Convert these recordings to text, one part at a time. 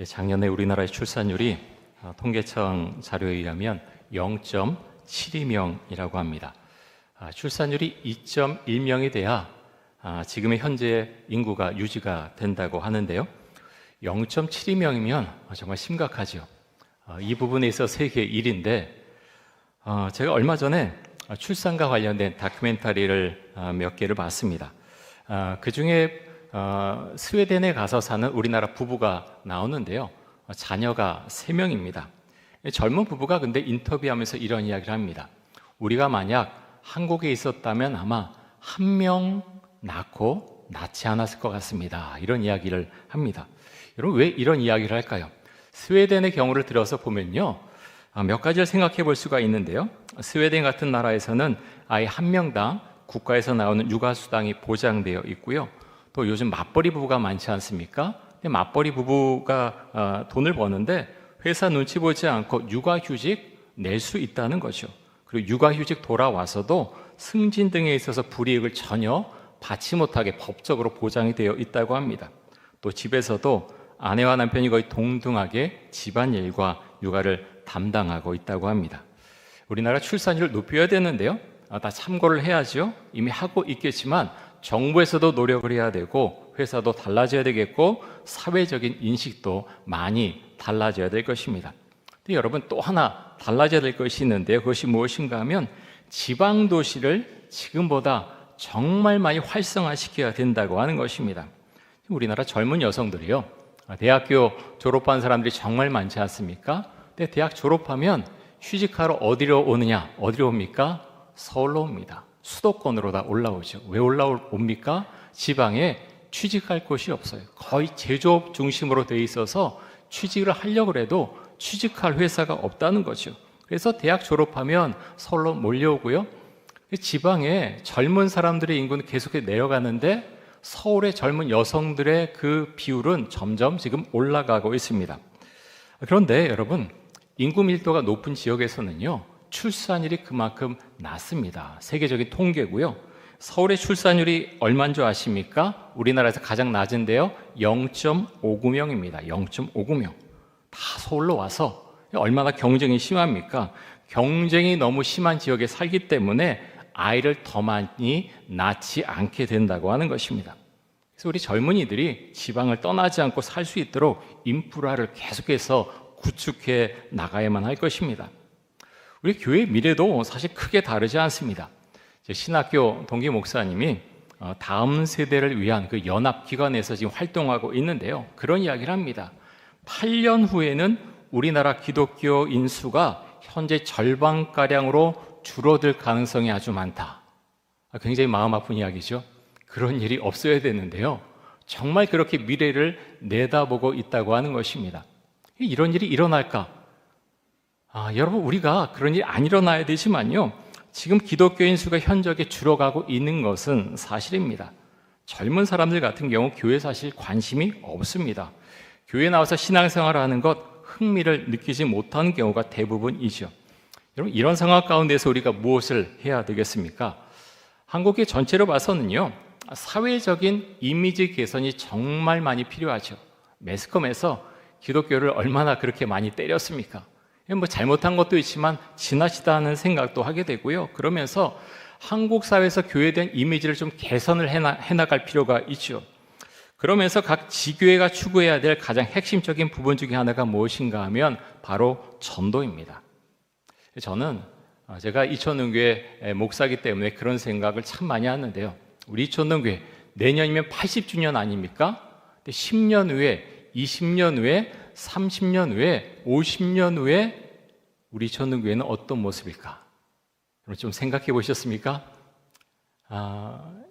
작년에 우리나라의 출산율이 통계청 자료에 의하면 0.72명이라고 합니다. 출산율이 2.1명이 돼야 지금의 현재 인구가 유지가 된다고 하는데요. 0.72명이면 정말 심각하죠. 이 부분에 있어 세계 1위인데 제가 얼마 전에 출산과 관련된 다큐멘터리를 몇 개를 봤습니다. 그 중에 스웨덴에 가서 사는 우리나라 부부가 나오는데요. 자녀가 3명입니다. 젊은 부부가 근데 인터뷰하면서 이런 이야기를 합니다. 우리가 만약 한국에 있었다면 아마 1명 낳고 낳지 않았을 것 같습니다. 이런 이야기를 합니다. 여러분, 왜 이런 이야기를 할까요? 스웨덴의 경우를 들어서 보면요, 몇 가지를 생각해 볼 수가 있는데요. 스웨덴 같은 나라에서는 아이 1명당 국가에서 나오는 육아수당이 보장되어 있고요. 또 요즘 맞벌이 부부가 많지 않습니까? 맞벌이 부부가 돈을 버는데 회사 눈치 보지 않고 육아휴직 낼 수 있다는 거죠. 그리고 육아휴직 돌아와서도 승진 등에 있어서 불이익을 전혀 받지 못하게 법적으로 보장이 되어 있다고 합니다. 또 집에서도 아내와 남편이 거의 동등하게 집안일과 육아를 담당하고 있다고 합니다. 우리나라 출산율을 높여야 되는데요. 다 참고를 해야죠. 이미 하고 있겠지만 정부에서도 노력을 해야 되고 회사도 달라져야 되겠고 사회적인 인식도 많이 달라져야 될 것입니다. 근데 여러분, 또 하나 달라져야 될 것이 있는데요. 그것이 무엇인가 하면 지방도시를 지금보다 정말 많이 활성화시켜야 된다고 하는 것입니다. 우리나라 젊은 여성들이요, 대학교 졸업한 사람들이 정말 많지 않습니까? 근데 대학 졸업하면 취직하러 어디로 오느냐? 어디로 옵니까? 서울로 옵니다. 수도권으로 다 올라오죠. 왜 올라옵니까? 지방에 취직할 곳이 없어요. 거의 제조업 중심으로 돼 있어서 취직을 하려고 해도 취직할 회사가 없다는 거죠. 그래서 대학 졸업하면 서울로 몰려오고요. 지방에 젊은 사람들의 인구는 계속해서 내려가는데 서울의 젊은 여성들의 그 비율은 점점 지금 올라가고 있습니다. 그런데 여러분, 인구 밀도가 높은 지역에서는요, 출산율이 그만큼 낮습니다. 세계적인 통계고요. 서울의 출산율이 얼마인 줄 아십니까? 우리나라에서 가장 낮은데요, 0.59명입니다. 0.59명. 다 서울로 와서 얼마나 경쟁이 심합니까? 경쟁이 너무 심한 지역에 살기 때문에 아이를 더 많이 낳지 않게 된다고 하는 것입니다. 그래서 우리 젊은이들이 지방을 떠나지 않고 살 수 있도록 인프라를 계속해서 구축해 나가야만 할 것입니다. 우리 교회의 미래도 사실 크게 다르지 않습니다. 신학교 동기 목사님이 다음 세대를 위한 그 연합기관에서 지금 활동하고 있는데요. 그런 이야기를 합니다. 8년 후에는 우리나라 기독교 인수가 현재 절반가량으로 줄어들 가능성이 아주 많다. 굉장히 마음 아픈 이야기죠. 그런 일이 없어야 되는데요. 정말 그렇게 미래를 내다보고 있다고 하는 것입니다. 이런 일이 일어날까? 여러분, 우리가 그런 일이 안 일어나야 되지만요, 지금 기독교인 수가 현저하게 줄어가고 있는 것은 사실입니다. 젊은 사람들 같은 경우 교회 사실 관심이 없습니다. 교회 나와서 신앙생활을 하는 것 흥미를 느끼지 못하는 경우가 대부분이죠. 여러분, 이런 상황 가운데서 우리가 무엇을 해야 되겠습니까? 한국의 전체로 봐서는요, 사회적인 이미지 개선이 정말 많이 필요하죠. 매스컴에서 기독교를 얼마나 그렇게 많이 때렸습니까? 뭐 잘못한 것도 있지만 지나치다는 생각도 하게 되고요. 그러면서 한국 사회에서 교회에 대한 이미지를 좀 개선을 해나갈 필요가 있죠. 그러면서 각 지교회가 추구해야 될 가장 핵심적인 부분 중에 하나가 무엇인가 하면 바로 전도입니다. 저는 제가 이촌동교회 목사이기 때문에 그런 생각을 참 많이 하는데요. 우리 이촌동교회 내년이면 80주년 아닙니까? 근데 10년 후에, 20년 후에, 30년 후에, 50년 후에 우리 이촌동교회는 어떤 모습일까? 좀 생각해 보셨습니까?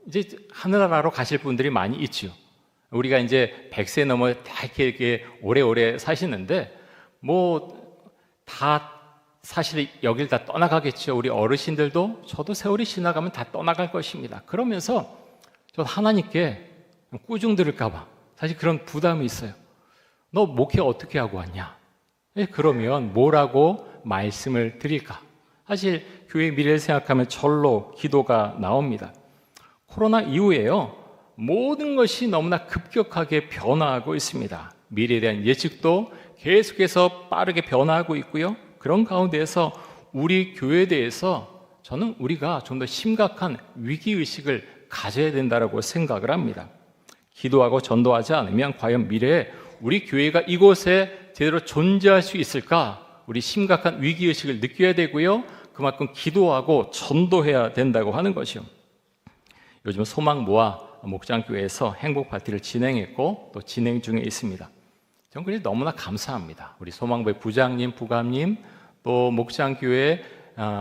이제 하늘나라로 가실 분들이 많이 있죠. 우리가 이제 100세 넘어 다 이렇게 오래오래 사시는데 다 사실 여길 다 떠나가겠죠. 우리 어르신들도 저도 세월이 지나가면 다 떠나갈 것입니다. 그러면서 저 하나님께 꾸중 들을까 봐 사실 그런 부담이 있어요. 너 목회 어떻게 하고 왔냐? 그러면 뭐라고 말씀을 드릴까? 사실 교회 미래를 생각하면 절로 기도가 나옵니다. 코로나 이후에요, 모든 것이 너무나 급격하게 변화하고 있습니다. 미래에 대한 예측도 계속해서 빠르게 변화하고 있고요. 그런 가운데에서 우리 교회에 대해서 저는 우리가 좀 더 심각한 위기의식을 가져야 된다고 생각을 합니다. 기도하고 전도하지 않으면 과연 미래에 우리 교회가 이곳에 제대로 존재할 수 있을까? 우리 심각한 위기의식을 느껴야 되고요. 그만큼 기도하고 전도해야 된다고 하는 것이요. 요즘 소망모아 목장교회에서 행복파티를 진행했고 또 진행 중에 있습니다. 저는 그래서 너무나 감사합니다. 우리 소망부의 부장님, 부감님, 또 목장교회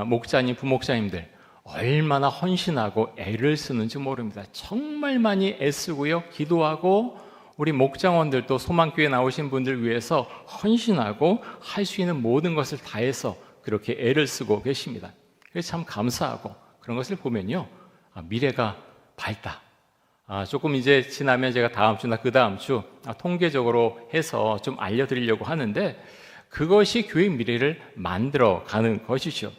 목자님, 부목자님들 얼마나 헌신하고 애를 쓰는지 모릅니다. 정말 많이 애쓰고요. 기도하고 우리 목장원들도 소망교회 나오신 분들 위해서 헌신하고 할 수 있는 모든 것을 다해서 그렇게 애를 쓰고 계십니다. 그래서 참 감사하고 그런 것을 보면요. 미래가 밝다. 조금 이제 지나면 제가 다음 주나 그 다음 주 통계적으로 해서 좀 알려드리려고 하는데 그것이 교회 미래를 만들어 가는 것이죠.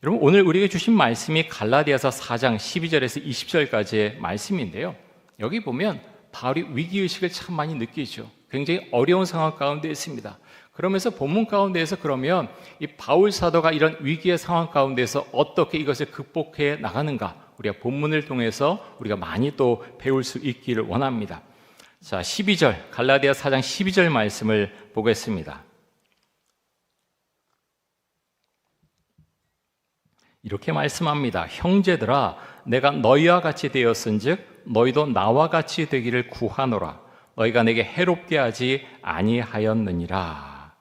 여러분 오늘 우리에게 주신 말씀이 갈라디아서 4장 12절에서 20절까지의 말씀인데요. 여기 보면 바울이 위기의식을 참 많이 느끼죠. 굉장히 어려운 상황 가운데 있습니다. 그러면서 본문 가운데에서 그러면 이 바울 사도가 이런 위기의 상황 가운데서 어떻게 이것을 극복해 나가는가 우리가 본문을 통해서 우리가 많이 또 배울 수 있기를 원합니다. 자, 12절 갈라디아 4장 12절 말씀을 보겠습니다. 이렇게 말씀합니다. 형제들아 내가 너희와 같이 되었은즉 너희도 나와 같이 되기를 구하노라. 너희가 내게 해롭게 하지 아니하였느니라.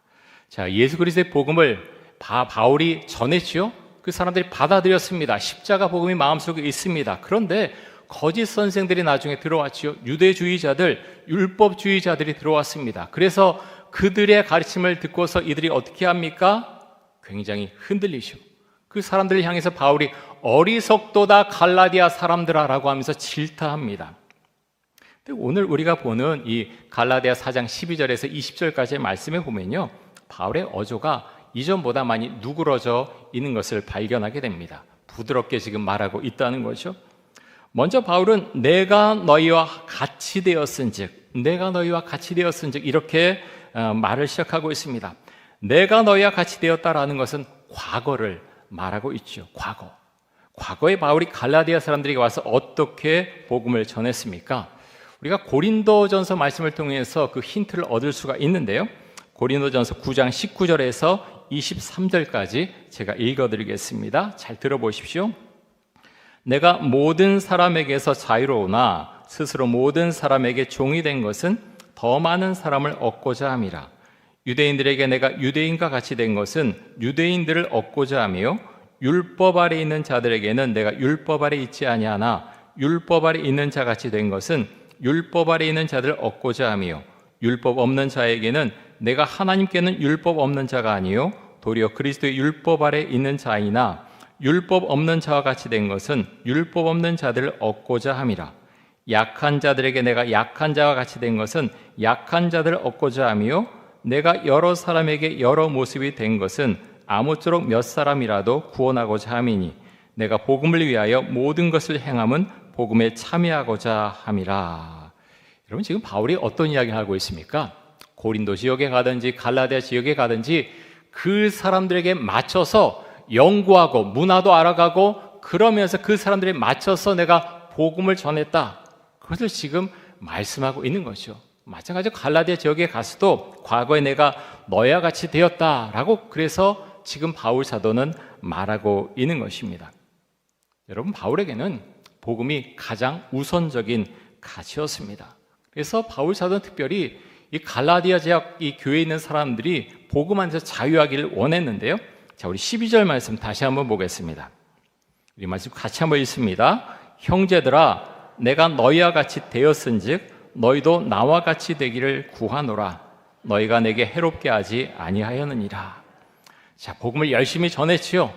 자, 예수 그리스도의 복음을 바울이 전했지요. 그 사람들이 받아들였습니다. 십자가 복음이 마음속에 있습니다. 그런데 거짓 선생들이 나중에 들어왔지요. 유대주의자들, 율법주의자들이 들어왔습니다. 그래서 그들의 가르침을 듣고서 이들이 어떻게 합니까? 굉장히 흔들리죠. 그 사람들을 향해서 바울이 어리석도다 갈라디아 사람들아 라고 하면서 질타합니다. 근데 오늘 우리가 보는 이 갈라디아 4장 12절에서 20절까지의 말씀에 보면요, 바울의 어조가 이전보다 많이 누그러져 있는 것을 발견하게 됩니다. 부드럽게 지금 말하고 있다는 거죠. 먼저 바울은 내가 너희와 같이 되었은즉, 내가 너희와 같이 되었은즉 이렇게 말을 시작하고 있습니다. 내가 너희와 같이 되었다라는 것은 과거를 말하고 있죠. 과거에 바울이 갈라디아 사람들에게 와서 어떻게 복음을 전했습니까? 우리가 고린도전서 말씀을 통해서 그 힌트를 얻을 수가 있는데요. 고린도전서 9장 19절에서 23절까지 제가 읽어드리겠습니다. 잘 들어보십시오. 내가 모든 사람에게서 자유로우나 스스로 모든 사람에게 종이 된 것은 더 많은 사람을 얻고자 함이라. 유대인들에게 내가 유대인과 같이 된 것은 유대인들을 얻고자 하며 율법 아래 있는 자들에게는 내가 율법 아래 있지 아니하나 율법 아래 있는 자 같이 된 것은 율법 아래 있는 자들을 얻고자 하며 율법 없는 자에게는 내가 하나님께는 율법 없는 자가 아니요 도리어 그리스도의 율법 아래 있는 자이나 율법 없는 자와 같이 된 것은 율법 없는 자들을 얻고자 함이라. 약한 자들에게 내가 약한 자와 같이 된 것은 약한 자들을 얻고자 하며 내가 여러 사람에게 여러 모습이 된 것은 아무쪼록 몇 사람이라도 구원하고자 함이니 내가 복음을 위하여 모든 것을 행함은 복음에 참여하고자 함이라. 여러분 지금 바울이 어떤 이야기를 하고 있습니까? 고린도 지역에 가든지 갈라디아 지역에 가든지 그 사람들에게 맞춰서 연구하고 문화도 알아가고 그러면서 그 사람들에 맞춰서 내가 복음을 전했다. 그것을 지금 말씀하고 있는 것이죠. 마찬가지로 갈라디아 지역에 가서도 과거에 내가 너희와 같이 되었다라고 그래서 지금 바울 사도는 말하고 있는 것입니다. 여러분 바울에게는 복음이 가장 우선적인 가치였습니다. 그래서 바울 사도는 특별히 이 갈라디아 지역 이 교회에 있는 사람들이 복음 안에서 자유하기를 원했는데요. 자, 우리 12절 말씀 다시 한번 보겠습니다. 우리 말씀 같이 한번 읽습니다. 형제들아 내가 너희와 같이 되었은즉 너희도 나와 같이 되기를 구하노라. 너희가 내게 해롭게 하지 아니하였느니라. 자, 복음을 열심히 전했지요.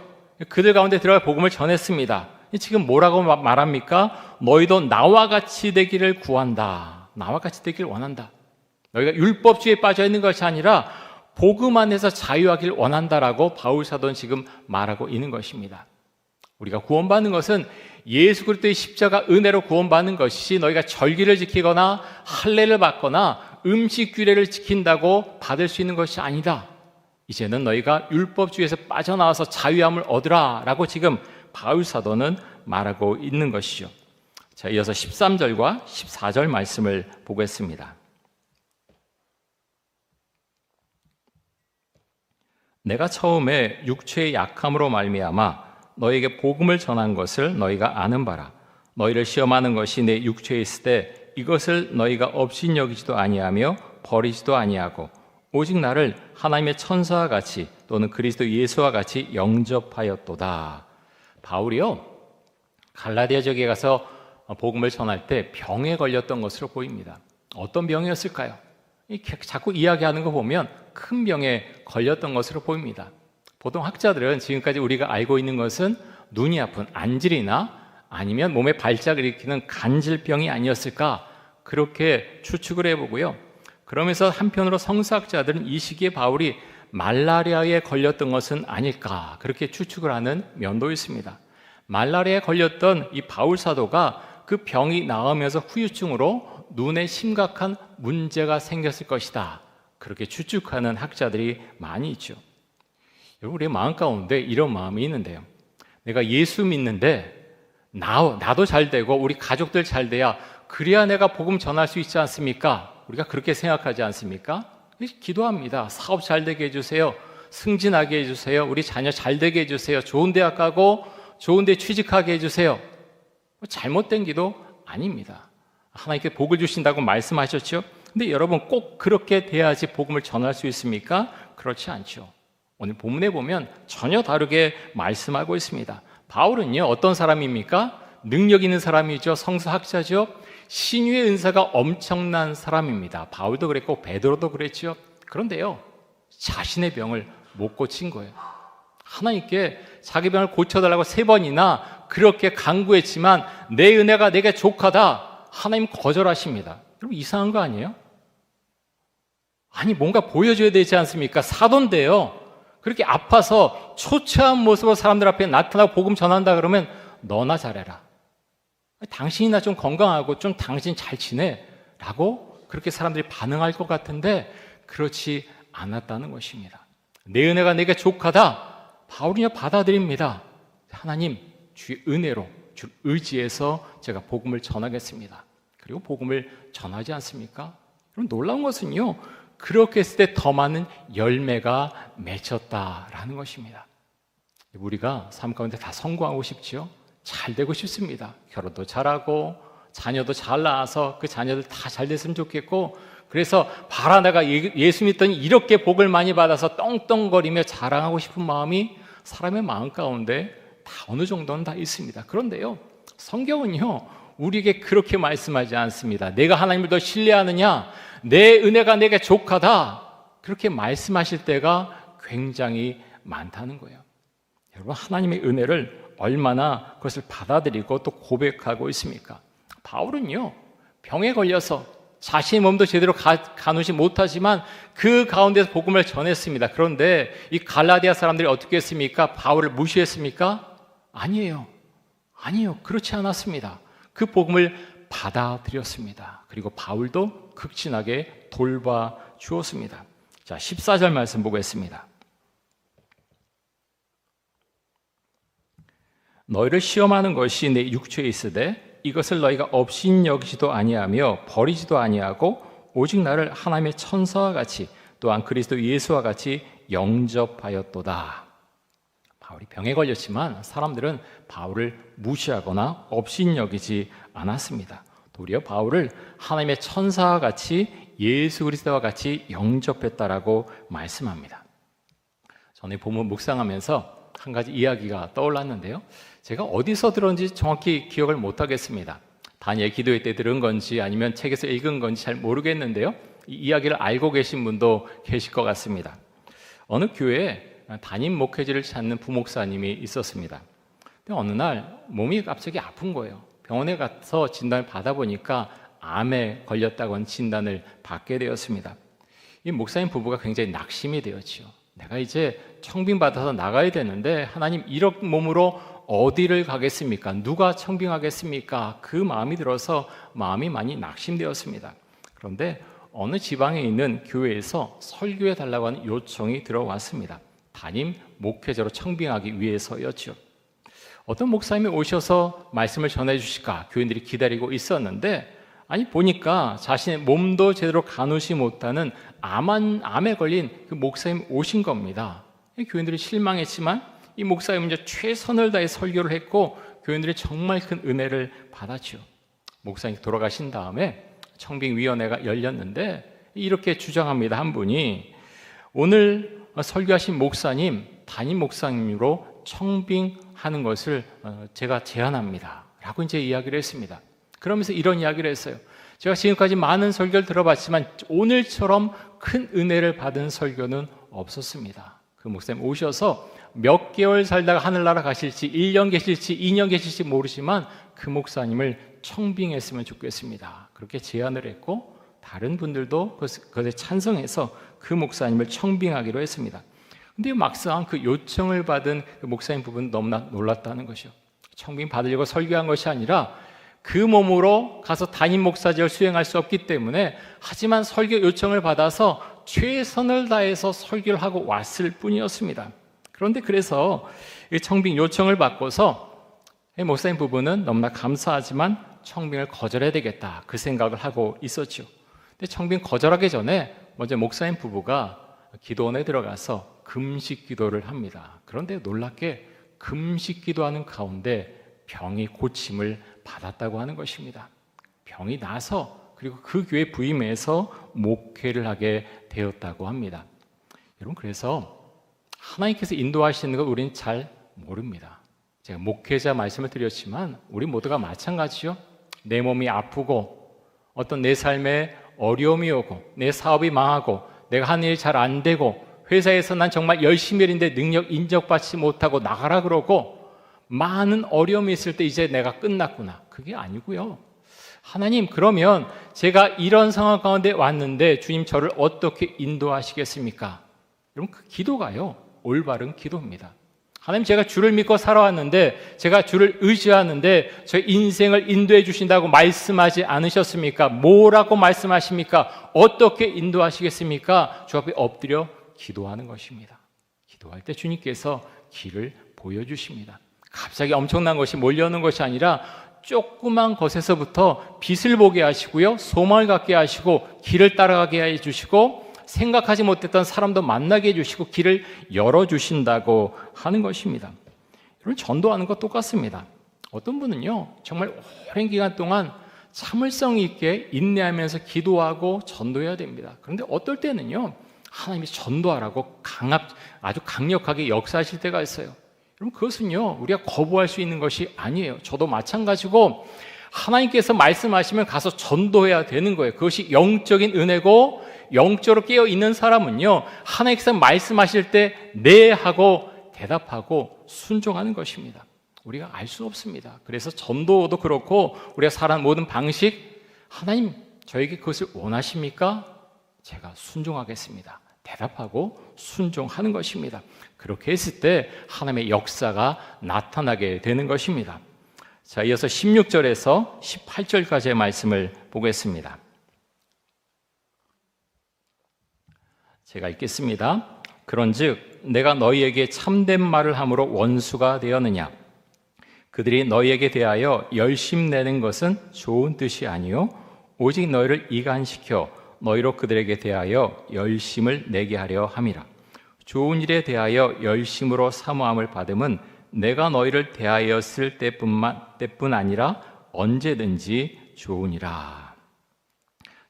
그들 가운데 들어가 복음을 전했습니다. 지금 뭐라고 말합니까? 너희도 나와 같이 되기를 구한다. 나와 같이 되기를 원한다. 너희가 율법주의에 빠져 있는 것이 아니라 복음 안에서 자유하기를 원한다라고 바울 사도는 지금 말하고 있는 것입니다. 우리가 구원받는 것은 예수 그리스도의 십자가 은혜로 구원받는 것이지 너희가 절기를 지키거나 할례를 받거나 음식 규례를 지킨다고 받을 수 있는 것이 아니다. 이제는 너희가 율법주의에서 빠져나와서 자유함을 얻으라 라고 지금 바울 사도는 말하고 있는 것이죠. 자, 이어서 13절과 14절 말씀을 보겠습니다. 내가 처음에 육체의 약함으로 말미암아 너희에게 복음을 전한 것을 너희가 아는 바라. 너희를 시험하는 것이 내 육체에 있을 때 이것을 너희가 업신여기지도 아니하며 버리지도 아니하고 오직 나를 하나님의 천사와 같이 또는 그리스도 예수와 같이 영접하였도다. 바울이요, 갈라디아 지역에 가서 복음을 전할 때 병에 걸렸던 것으로 보입니다. 어떤 병이었을까요? 자꾸 이야기하는 거 보면 큰 병에 걸렸던 것으로 보입니다. 보통 학자들은 지금까지 우리가 알고 있는 것은 눈이 아픈 안질이나 아니면 몸에 발작을 일으키는 간질병이 아니었을까, 그렇게 추측을 해보고요. 그러면서 한편으로 성서학자들은 이 시기에 바울이 말라리아에 걸렸던 것은 아닐까, 그렇게 추측을 하는 면도 있습니다. 말라리아에 걸렸던 이 바울 사도가 그 병이 나으면서 후유증으로 눈에 심각한 문제가 생겼을 것이다, 그렇게 추측하는 학자들이 많이 있죠. 여러분, 우리의 마음 가운데 이런 마음이 있는데요. 내가 예수 믿는데 나도 잘 되고 우리 가족들 잘 돼야, 그래야 내가 복음 전할 수 있지 않습니까? 우리가 그렇게 생각하지 않습니까? 기도합니다. 사업 잘 되게 해주세요. 승진하게 해주세요. 우리 자녀 잘 되게 해주세요. 좋은 대학 가고 좋은 데 취직하게 해주세요. 잘못된 기도 아닙니다. 하나님께 복을 주신다고 말씀하셨죠. 근데 여러분, 꼭 그렇게 돼야지 복음을 전할 수 있습니까? 그렇지 않죠. 오늘 본문에 보면 전혀 다르게 말씀하고 있습니다. 바울은요, 어떤 사람입니까? 능력 있는 사람이죠. 성서학자죠. 신유의 은사가 엄청난 사람입니다. 바울도 그랬고 베드로도 그랬죠. 그런데요, 자신의 병을 못 고친 거예요. 하나님께 자기 병을 고쳐달라고 3번이나 그렇게 간구했지만 내 은혜가 내게 족하다, 하나님 거절하십니다. 여러분, 이상한 거 아니에요? 아니, 뭔가 보여줘야 되지 않습니까? 사도인데요, 그렇게 아파서 초췌한 모습으로 사람들 앞에 나타나고 복음 전한다 그러면 너나 잘해라, 당신이나 좀 건강하고 좀 당신 잘 지내 라고 그렇게 사람들이 반응할 것 같은데 그렇지 않았다는 것입니다. 내 은혜가 내게 족하다, 바울이요 받아들입니다. 하나님, 주의 은혜로, 주 의지해서 제가 복음을 전하겠습니다. 그리고 복음을 전하지 않습니까? 그럼 놀라운 것은요, 그렇게 했을 때 더 많은 열매가 맺혔다라는 것입니다. 우리가 삶 가운데 다 성공하고 싶지요? 잘 되고 싶습니다. 결혼도 잘하고 자녀도 잘 낳아서 그 자녀들 다 잘 됐으면 좋겠고, 그래서 봐라, 내가 예수 믿더니 이렇게 복을 많이 받아서 떵떵거리며 자랑하고 싶은 마음이 사람의 마음 가운데 다 어느 정도는 다 있습니다. 그런데요, 성경은요, 우리에게 그렇게 말씀하지 않습니다. 내가 하나님을 더 신뢰하느냐, 내 은혜가 내게 족하다, 그렇게 말씀하실 때가 굉장히 많다는 거예요. 여러분, 하나님의 은혜를 얼마나 그것을 받아들이고 또 고백하고 있습니까? 바울은요, 병에 걸려서 자신의 몸도 제대로 가누지 못하지만 그 가운데서 복음을 전했습니다. 그런데 이 갈라디아 사람들이 어떻게 했습니까? 바울을 무시했습니까? 아니에요. 그렇지 않았습니다. 그 복음을 받아들였습니다. 그리고 바울도 극진하게 돌봐 주었습니다. 자, 14절 말씀 보겠습니다. 너희를 시험하는 것이 내 육체에 있으되 이것을 너희가 업신여기지도 아니하며 버리지도 아니하고 오직 나를 하나님의 천사와 같이 또한 그리스도 예수와 같이 영접하였도다. 바울이 병에 걸렸지만 사람들은 바울을 무시하거나 업신여기지 않았습니다. 도리어 바울을 하나님의 천사와 같이 예수 그리스도와 같이 영접했다라고 말씀합니다. 전에 본문 묵상하면서 한 가지 이야기가 떠올랐는데요, 제가 어디서 들었는지 정확히 기억을 못하겠습니다. 다니엘 기도회 때 들은 건지 아니면 책에서 읽은 건지 잘 모르겠는데요, 이 이야기를 알고 계신 분도 계실 것 같습니다. 어느 교회에 담임 목회지를 찾는 부목사님이 있었습니다. 근데 어느 날 몸이 갑자기 아픈 거예요. 병원에 가서 진단을 받아보니까 암에 걸렸다고 하는 진단을 받게 되었습니다. 이 목사님 부부가 굉장히 낙심이 되었지요. 내가 이제 청빙받아서 나가야 되는데 하나님, 이런 몸으로 어디를 가겠습니까? 누가 청빙하겠습니까? 그 마음이 들어서 마음이 많이 낙심되었습니다. 그런데 어느 지방에 있는 교회에서 설교해 달라고 하는 요청이 들어왔습니다. 담임 목회자로 청빙하기 위해서였죠. 어떤 목사님이 오셔서 말씀을 전해 주실까 교인들이 기다리고 있었는데, 아니 보니까 자신의 몸도 제대로 가누지 못하는 암에 걸린 그 목사님 오신 겁니다. 교인들이 실망했지만 이 목사님은 이제 최선을 다해 설교를 했고 교인들이 정말 큰 은혜를 받았죠. 목사님이 돌아가신 다음에 청빙위원회가 열렸는데 이렇게 주장합니다. 한 분이 오늘 설교하신 목사님 담임 목사님으로 청빙하는 것을 제가 제안합니다 라고 이제 이야기를 했습니다. 그러면서 이런 이야기를 했어요. 제가 지금까지 많은 설교를 들어봤지만 오늘처럼 큰 은혜를 받은 설교는 없었습니다. 그 목사님 오셔서 몇 개월 살다가 하늘나라 가실지 1년 계실지 2년 계실지 모르지만 그 목사님을 청빙했으면 좋겠습니다. 그렇게 제안을 했고 다른 분들도 그것에 찬성해서 그 목사님을 청빙하기로 했습니다. 근데 막상 그 요청을 받은 그 목사님 부분은 너무나 놀랐다는 것이요. 청빙 받으려고 설교한 것이 아니라 그 몸으로 가서 담임 목사직을 수행할 수 없기 때문에 하지만 설교 요청을 받아서 최선을 다해서 설교를 하고 왔을 뿐이었습니다. 그런데 그래서 청빙 요청을 받고서 목사님 부부는 너무나 감사하지만 청빙을 거절해야 되겠다 그 생각을 하고 있었죠. 근데 청빙 거절하기 전에 먼저 목사님 부부가 기도원에 들어가서 금식 기도를 합니다. 그런데 놀랍게 금식 기도하는 가운데 병이 고침을 받았다고 하는 것입니다. 병이 나서 그리고 그 교회 부임해서 목회를 하게 되었다고 합니다. 여러분, 그래서 하나님께서 인도하시는 걸 우리는 잘 모릅니다. 제가 목회자 말씀을 드렸지만 우리 모두가 마찬가지죠. 내 몸이 아프고 어떤 내 삶에 어려움이 오고 내 사업이 망하고 내가 하는 일이 잘 안 되고 회사에서 난 정말 열심히 일인데 능력 인정받지 못하고 나가라 그러고 많은 어려움이 있을 때 이제 내가 끝났구나. 그게 아니고요. 하나님, 그러면 제가 이런 상황 가운데 왔는데 주님 저를 어떻게 인도하시겠습니까? 여러분, 그 기도가요 올바른 기도입니다. 하나님, 제가 주를 믿고 살아왔는데 제가 주를 의지하는데 저 인생을 인도해 주신다고 말씀하지 않으셨습니까? 뭐라고 말씀하십니까? 어떻게 인도하시겠습니까? 주 앞에 엎드려 기도하는 것입니다. 기도할 때 주님께서 길을 보여주십니다. 갑자기 엄청난 것이 몰려오는 것이 아니라 조그만 것에서부터 빛을 보게 하시고요, 소망을 갖게 하시고 길을 따라가게 해주시고 생각하지 못했던 사람도 만나게 해주시고 길을 열어주신다고 하는 것입니다. 여러분, 전도하는 것 똑같습니다. 어떤 분은요 정말 오랜 기간 동안 참을성 있게 인내하면서 기도하고 전도해야 됩니다. 그런데 어떨 때는요 하나님이 전도하라고 아주 강력하게 역사하실 때가 있어요. 여러분, 그것은요 우리가 거부할 수 있는 것이 아니에요. 저도 마찬가지고 하나님께서 말씀하시면 가서 전도해야 되는 거예요. 그것이 영적인 은혜고 영적으로 깨어있는 사람은요 하나님께서 말씀하실 때 네 하고 대답하고 순종하는 것입니다. 우리가 알 수 없습니다. 그래서 전도도 그렇고 우리가 살아가는 모든 방식, 하나님 저에게 그것을 원하십니까? 제가 순종하겠습니다. 대답하고 순종하는 것입니다. 그렇게 했을 때 하나님의 역사가 나타나게 되는 것입니다. 자, 이어서 16절에서 18절까지의 말씀을 보겠습니다. 제가 읽겠습니다. 그런즉 내가 너희에게 참된 말을 함으로 원수가 되었느냐? 그들이 너희에게 대하여 열심내는 것은 좋은 뜻이 아니요 오직 너희를 이간시켜 너희로 그들에게 대하여 열심을 내게 하려 함이라. 좋은 일에 대하여 열심으로 사모함을 받음은 내가 너희를 대하였을 때뿐 아니라 언제든지 좋으니라.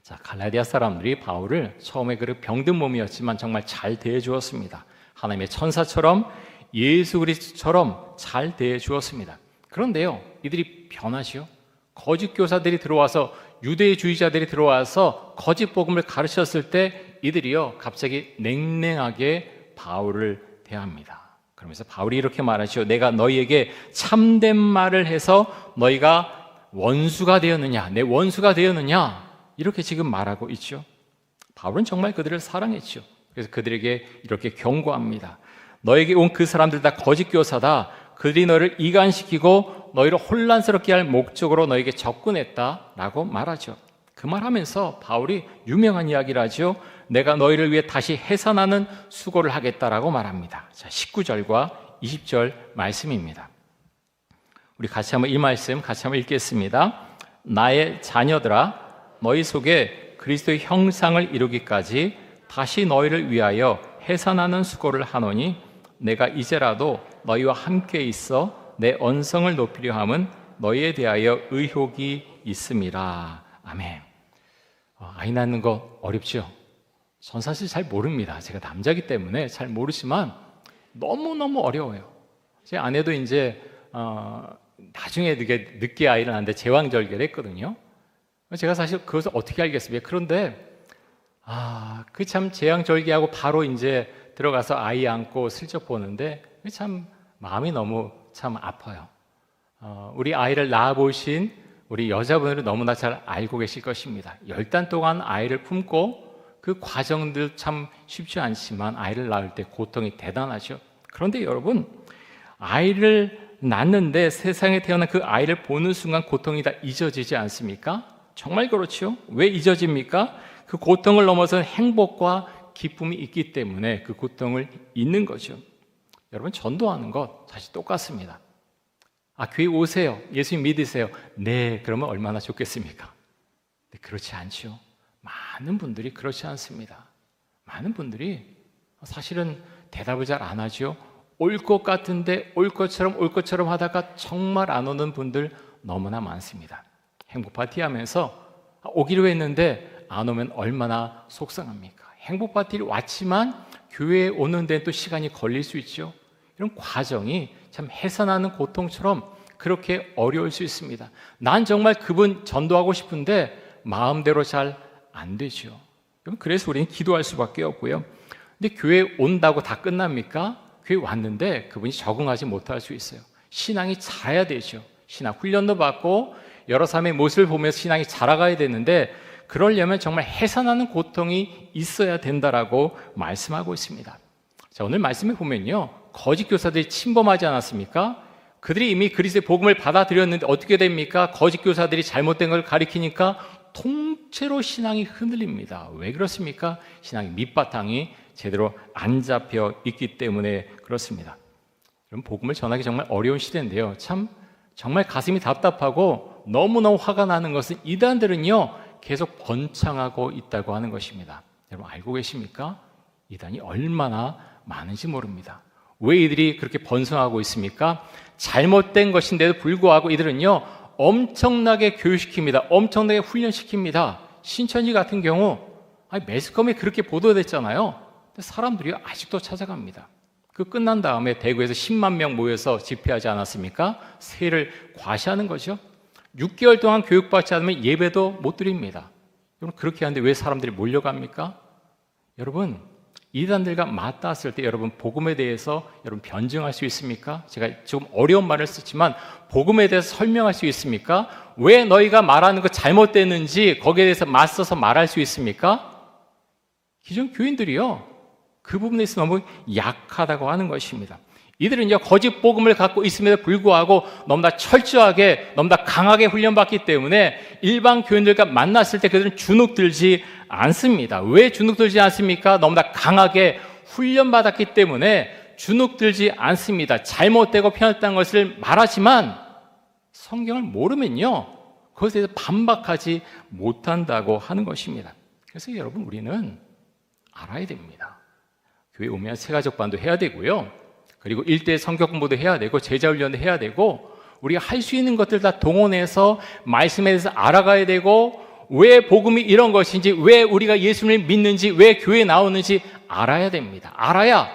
자, 갈라디아 사람들이 바울을 처음에 그 병든 몸이었지만 정말 잘 대해 주었습니다. 하나님의 천사처럼 예수 그리스도처럼 잘 대해 주었습니다. 그런데요, 이들이 변하시오. 거짓 교사들이 들어와서 유대주의자들이 들어와서 거짓 복음을 가르쳤을 때 이들이요 갑자기 냉랭하게 바울을 대합니다. 그러면서 바울이 이렇게 말하시오. 내가 너희에게 참된 말을 해서 너희가 원수가 되었느냐, 내 원수가 되었느냐, 이렇게 지금 말하고 있죠. 바울은 정말 그들을 사랑했죠. 그래서 그들에게 이렇게 경고합니다. 너에게 온 그 사람들 다 거짓 교사다. 그들이 너를 이간시키고 너희를 혼란스럽게 할 목적으로 너에게 접근했다라고 말하죠. 그 말하면서 바울이 유명한 이야기를 하죠. 내가 너희를 위해 다시 해산하는 수고를 하겠다라고 말합니다. 자, 19절과 20절 말씀입니다. 우리 같이 한번 이 말씀 같이 한번 읽겠습니다. 나의 자녀들아, 너희 속에 그리스도의 형상을 이루기까지 다시 너희를 위하여 해산하는 수고를 하노니 내가 이제라도 너희와 함께 있어 내 언성을 높이려 함은 너희에 대하여 의혹이 있음이라. 아멘. 아이 낳는 거 어렵죠? 전 사실 잘 모릅니다. 제가 남자이기 때문에 잘 모르지만 너무너무 어려워요. 제 아내도 이제 나중에 늦게 아이를 낳는데 제왕절개를 했거든요. 제가 사실 그것을 어떻게 알겠습니까? 그런데 그 참 제왕절개하고 바로 이제 들어가서 아이 안고 슬쩍 보는데 참 마음이 너무 참 아파요. 우리 아이를 낳아보신 우리 여자분들은 너무나 잘 알고 계실 것입니다. 10달 동안 아이를 품고 그 과정들 참 쉽지 않지만 아이를 낳을 때 고통이 대단하죠. 그런데 여러분, 아이를 낳는데 세상에 태어난 그 아이를 보는 순간 고통이 다 잊어지지 않습니까? 정말 그렇죠. 왜 잊어집니까? 그 고통을 넘어서는 행복과 기쁨이 있기 때문에 그 고통을 잊는 거죠. 여러분, 전도하는 것 사실 똑같습니다. 교회 오세요. 예수님 믿으세요. 네, 그러면 얼마나 좋겠습니까? 근데 그렇지 않죠. 많은 분들이 그렇지 않습니다. 많은 분들이 사실은 대답을 잘 안 하죠. 올 것 같은데 올 것처럼 하다가 정말 안 오는 분들 너무나 많습니다. 행복 파티 하면서 오기로 했는데 안 오면 얼마나 속상합니까? 행복 파티를 왔지만 교회에 오는 데는 또 시간이 걸릴 수 있죠. 이런 과정이 참 해산하는 고통처럼 그렇게 어려울 수 있습니다. 난 정말 그분 전도하고 싶은데 마음대로 잘 안 되죠. 그래서 우리는 기도할 수밖에 없고요. 근데 교회에 온다고 다 끝납니까? 교회 왔는데 그분이 적응하지 못할 수 있어요. 신앙이 자라야 되죠. 신앙 훈련도 받고 여러 사람의 모습을 보면서 신앙이 자라가야 되는데 그러려면 정말 해산하는 고통이 있어야 된다라고 말씀하고 있습니다. 자, 오늘 말씀에 보면요, 거짓 교사들이 침범하지 않았습니까? 그들이 이미 그리스도의 복음을 받아들였는데 어떻게 됩니까? 거짓 교사들이 잘못된 걸 가리키니까 통째로 신앙이 흔들립니다. 왜 그렇습니까? 신앙의 밑바탕이 제대로 안 잡혀 있기 때문에 그렇습니다. 그럼 복음을 전하기 정말 어려운 시대인데요. 참 정말 가슴이 답답하고 너무너무 화가 나는 것은 이단들은요, 계속 번창하고 있다고 하는 것입니다. 여러분 알고 계십니까? 이단이 얼마나 많은지 모릅니다. 왜 이들이 그렇게 번성하고 있습니까? 잘못된 것인데도 불구하고 이들은요, 엄청나게 교육시킵니다. 엄청나게 훈련시킵니다. 신천지 같은 경우 매스컴에 그렇게 보도됐잖아요. 근데 사람들이 아직도 찾아갑니다. 그 끝난 다음에 대구에서 10만 명 모여서 집회하지 않았습니까? 세를 과시하는 거죠. 6개월 동안 교육받지 않으면 예배도 못 드립니다. 여러분 그렇게 하는데 왜 사람들이 몰려갑니까? 여러분 이단들과 맞닿았을 때 여러분 복음에 대해서 여러분 변증할 수 있습니까? 제가 조금 어려운 말을 썼지만 복음에 대해서 설명할 수 있습니까? 왜 너희가 말하는 거 잘못됐는지 거기에 대해서 맞서서 말할 수 있습니까? 기존 교인들이요, 그 부분에 있어서 너무 약하다고 하는 것입니다. 이들은 이제 거짓 복음을 갖고 있음에도 불구하고 너무나 철저하게, 너무나 강하게 훈련받기 때문에 일반 교인들과 만났을 때 그들은 주눅들지 않습니다. 왜 주눅들지 않습니까? 너무나 강하게 훈련받았기 때문에 주눅들지 않습니다. 잘못되고 편했다는 것을 말하지만 성경을 모르면요, 그것에 대해서 반박하지 못한다고 하는 것입니다. 그래서 여러분 우리는 알아야 됩니다. 교회 오면 세가족반도 해야 되고요, 그리고 일대일 성경 공부도 해야 되고 제자훈련도 해야 되고 우리가 할 수 있는 것들 다 동원해서 말씀에 대해서 알아가야 되고 왜 복음이 이런 것인지, 왜 우리가 예수님을 믿는지, 왜 교회에 나오는지 알아야 됩니다. 알아야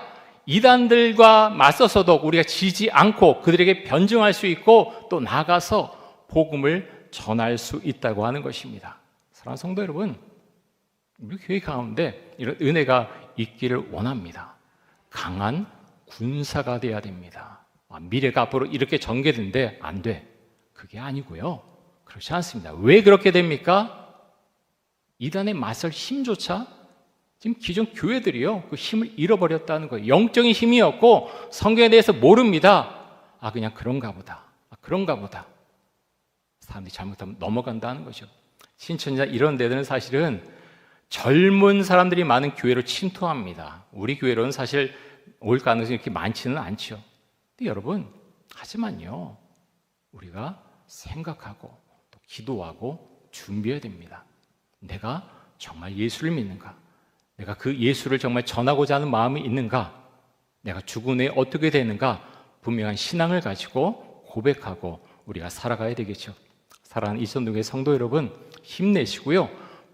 이단들과 맞서서도 우리가 지지 않고 그들에게 변증할 수 있고 또 나가서 복음을 전할 수 있다고 하는 것입니다. 사랑하는 성도 여러분, 우리 교회 가운데 이런 은혜가 있기를 원합니다. 강한 군사가 돼야 됩니다. 미래가 앞으로 이렇게 전개된데 안 돼. 그게 아니고요. 그렇지 않습니다. 왜 그렇게 됩니까? 이단에 맞설 힘조차 지금 기존 교회들이요, 그 힘을 잃어버렸다는 거예요. 영적인 힘이었고 성경에 대해서 모릅니다. 그냥 그런가 보다. 그런가 보다. 사람들이 잘못하면 넘어간다는 거죠. 신천지나 이런 데들은 사실은 젊은 사람들이 많은 교회로 침투합니다. 우리 교회로는 사실 올 가능성이 이렇게 많지는 않죠. 근데 여러분, 하지만요, 우리가 생각하고 또 기도하고 준비해야 됩니다. 내가 정말 예수를 믿는가? 내가 그 예수를 정말 전하고자 하는 마음이 있는가? 내가 죽은 후에 어떻게 되는가? 분명한 신앙을 가지고 고백하고 우리가 살아가야 되겠죠. 사랑하는 이천동의 성도 여러분, 힘내시고요,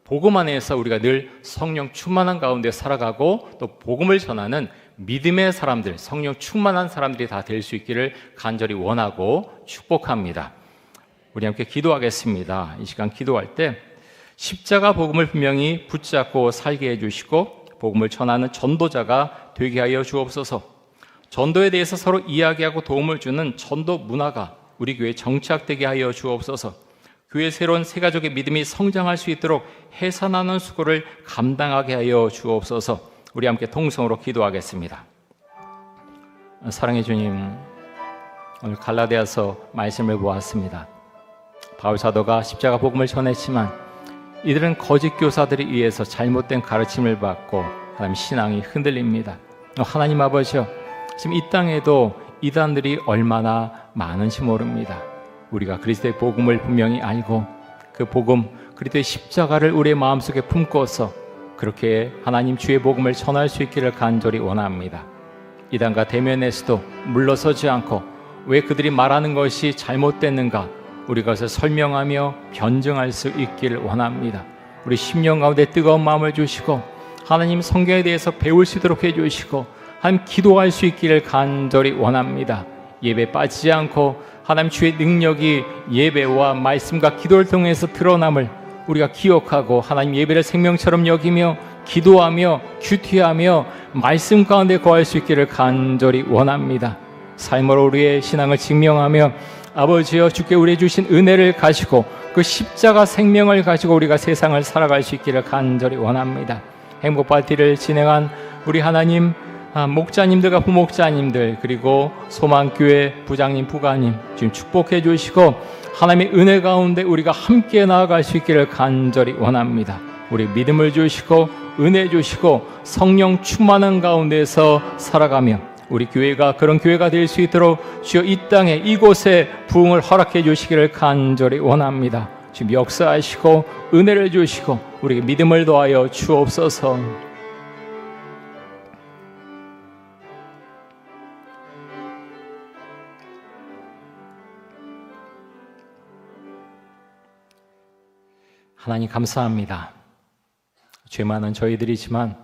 복음 안에서 우리가 늘 성령 충만한 가운데 살아가고 또 복음을 전하는 믿음의 사람들, 성령 충만한 사람들이 다 될 수 있기를 간절히 원하고 축복합니다. 우리 함께 기도하겠습니다. 이 시간 기도할 때 십자가 복음을 분명히 붙잡고 살게 해주시고 복음을 전하는 전도자가 되게 하여 주옵소서. 전도에 대해서 서로 이야기하고 도움을 주는 전도 문화가 우리 교회에 정착되게 하여 주옵소서. 교회 새로운 새가족의 믿음이 성장할 수 있도록 해산하는 수고를 감당하게 하여 주옵소서. 우리 함께 통성으로 기도하겠습니다. 사랑의 주님, 오늘 갈라디아서 말씀을 보았습니다. 바울 사도가 십자가 복음을 전했지만 이들은 거짓 교사들에 의해서 잘못된 가르침을 받고 하나님 신앙이 흔들립니다. 하나님 아버지요, 지금 이 땅에도 이단들이 얼마나 많은지 모릅니다. 우리가 그리스도의 복음을 분명히 알고 그 복음, 그리스도의 십자가를 우리의 마음속에 품고서 그렇게 하나님 주의 복음을 전할 수 있기를 간절히 원합니다. 이단과 대면에서도 물러서지 않고 왜 그들이 말하는 것이 잘못됐는가 우리가 그것을 설명하며 변증할 수 있기를 원합니다. 우리 심령 가운데 뜨거운 마음을 주시고 하나님 성경에 대해서 배울 수 있도록 해주시고 하나님 기도할 수 있기를 간절히 원합니다. 예배 빠지지 않고 하나님 주의 능력이 예배와 말씀과 기도를 통해서 드러남을 우리가 기억하고 하나님 예배를 생명처럼 여기며 기도하며 큐티하며 말씀 가운데 거할 수 있기를 간절히 원합니다. 삶으로 우리의 신앙을 증명하며 아버지여 주께 우리에 주신 은혜를 가지고 그 십자가 생명을 가지고 우리가 세상을 살아갈 수 있기를 간절히 원합니다. 행복 파티를 진행한 우리 하나님 목자님들과 부목자님들 그리고 소망교회 부장님 부가님 지금 축복해 주시고 하나님의 은혜 가운데 우리가 함께 나아갈 수 있기를 간절히 원합니다. 우리 믿음을 주시고 은혜 주시고 성령 충만한 가운데서 살아가며 우리 교회가 그런 교회가 될 수 있도록 주여 이 땅에 이곳에 부흥을 허락해 주시기를 간절히 원합니다. 지금 역사하시고 은혜를 주시고 우리에게 믿음을 더하여 주옵소서. 하나님 감사합니다. 죄 많은 저희들이지만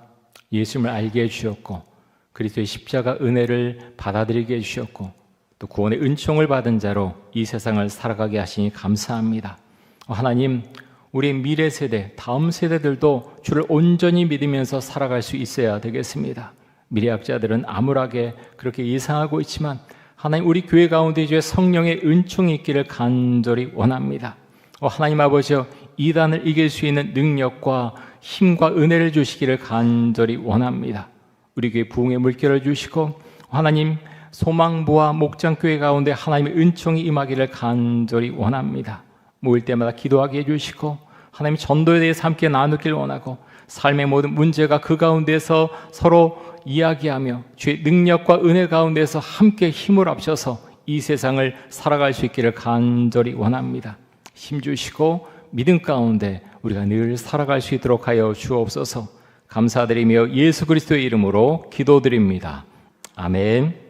예수님을 알게 해주셨고 그리스도의 십자가 은혜를 받아들이게 해주셨고 또 구원의 은총을 받은 자로 이 세상을 살아가게 하시니 감사합니다. 하나님, 우리 미래 세대, 다음 세대들도 주를 온전히 믿으면서 살아갈 수 있어야 되겠습니다. 미래학자들은 암울하게 그렇게 예상하고 있지만 하나님 우리 교회 가운데 주의 성령의 은총이 있기를 간절히 원합니다. 하나님 아버지여, 이단을 이길 수 있는 능력과 힘과 은혜를 주시기를 간절히 원합니다. 우리 교회 부흥의 물결을 주시고 하나님 소망부와 목장교회 가운데 하나님의 은총이 임하기를 간절히 원합니다. 모일 때마다 기도하게 해주시고 하나님 전도에 대해서 함께 나누길 원하고 삶의 모든 문제가 그 가운데서 서로 이야기하며 주의 능력과 은혜 가운데서 함께 힘을 합쳐서 이 세상을 살아갈 수 있기를 간절히 원합니다. 힘주시고 믿음 가운데 우리가 늘 살아갈 수 있도록 하여 주옵소서. 감사드리며 예수 그리스도의 이름으로 기도드립니다. 아멘.